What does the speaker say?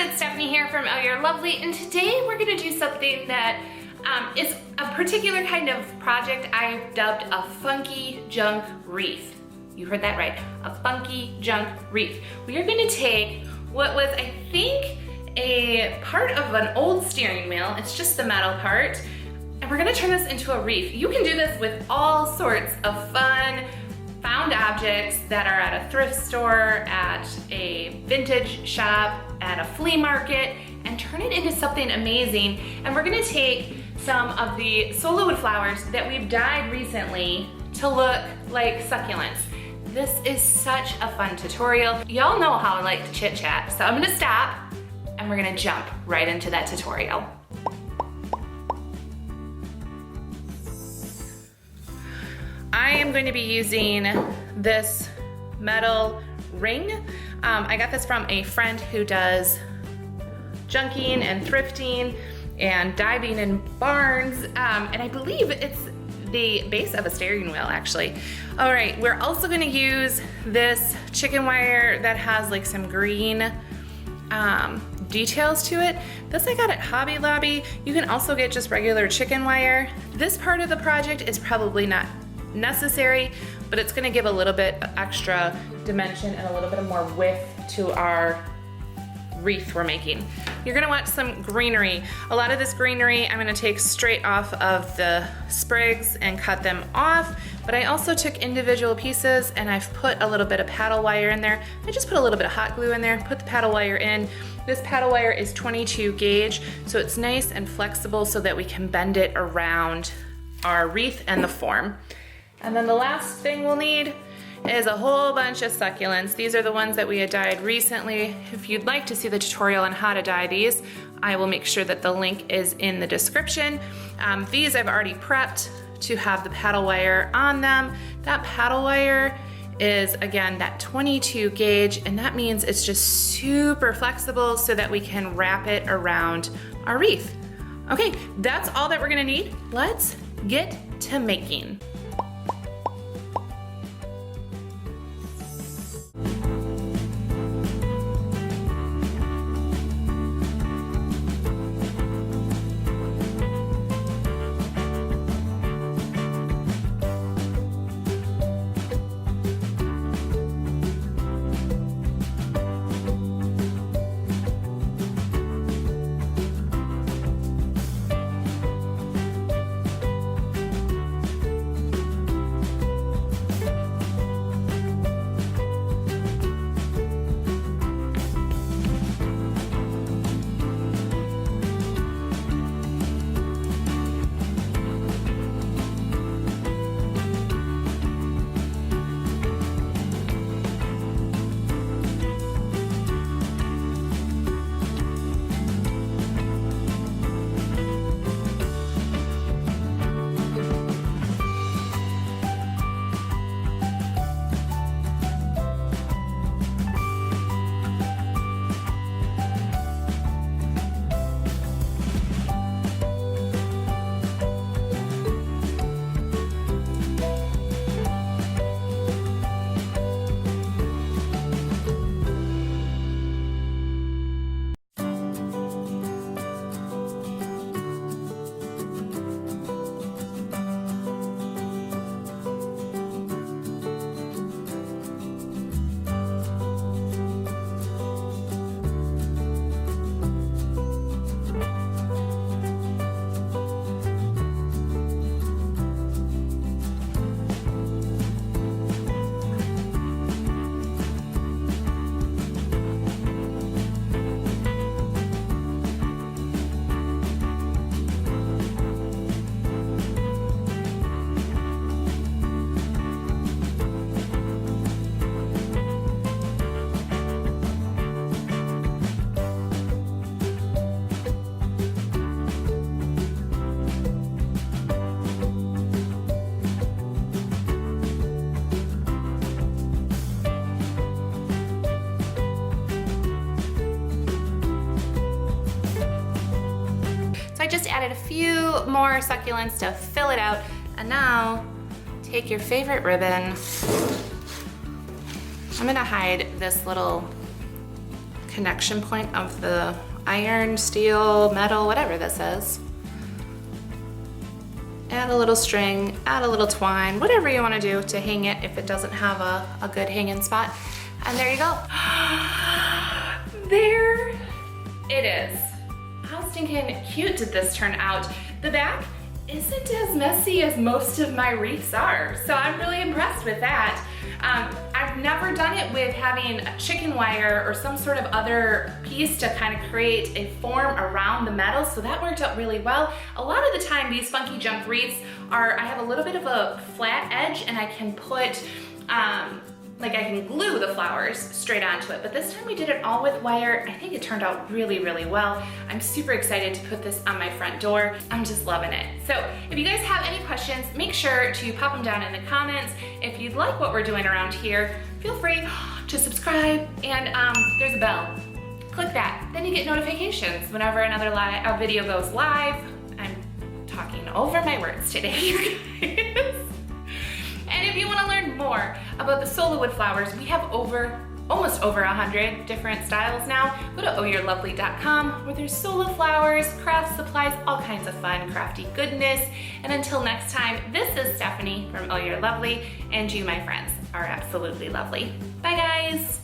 it's Stephanie here from Oh You're Lovely, and today we're gonna do something that is a particular kind of project I've dubbed a funky junk wreath. You heard that right, a funky junk wreath. We are gonna take what was, I think, a part of an old steering wheel, it's just the metal part, and we're gonna turn this into a wreath. You can do this with all sorts of fun, found objects that are at a thrift store, at a vintage shop, at a flea market, and turn it into something amazing. And we're gonna take some of the solowood flowers that we've dyed recently to look like succulents. This is such a fun tutorial. Y'all know how I like to chit chat, so I'm gonna stop and we're gonna jump right into that tutorial. I am going to be using this metal ring. I got this from a friend who does junking and thrifting and diving in barns, and I believe it's the base of a steering wheel, actually. All right, we're also gonna use this chicken wire that has like some green details to it. This I got at Hobby Lobby. You can also get just regular chicken wire. This part of the project is probably not necessary, but it's gonna give a little bit extra dimension and a little bit more width to our wreath we're making. You're gonna want some greenery. A lot of this greenery I'm gonna take straight off of the sprigs and cut them off, but I also took individual pieces and I've put a little bit of paddle wire in there. I just put a little bit of hot glue in there, put the paddle wire in. This paddle wire is 22 gauge, so it's nice and flexible so that we can bend it around our wreath and the form. And then the last thing we'll need is a whole bunch of succulents. These are the ones that we had dyed recently. If you'd like to see the tutorial on how to dye these, I will make sure that the link is in the description. These I've already prepped to have the paddle wire on them. That paddle wire is, again, that 22 gauge, and that means it's just super flexible so that we can wrap it around our wreath. Okay, that's all that we're gonna need. Let's get to making. I just added a few more succulents to fill it out. And now take your favorite ribbon. I'm gonna hide this little connection point of the iron, steel, metal, whatever this is. Add a little string, add a little twine, whatever you want to do to hang it if it doesn't have a good hanging spot. And there you go. There it is. How stinking cute did this turn out? The back isn't as messy as most of my wreaths are, so I'm really impressed with that. I've never done it with having a chicken wire or some sort of other piece to kind of create a form around the metal, so that worked out really well. A lot of the time these Funky Junk wreaths are, I have a little bit of a flat edge and I can put, like I can glue the flowers straight onto it, but this time we did it all with wire. I think it turned out really, really well. I'm super excited to put this on my front door. I'm just loving it. So if you guys have any questions, make sure to pop them down in the comments. If you'd like what we're doing around here, feel free to subscribe, and there's a bell. Click that, then you get notifications whenever another video goes live. I'm talking over my words today, you guys. And if you want to learn more about the solo wood flowers, we have almost over 100 different styles now. Go to ohyourlovely.com where there's solo flowers, craft supplies, all kinds of fun crafty goodness. And until next time, this is Stephanie from Oh You're Lovely, and you, my friends, are absolutely lovely. Bye guys.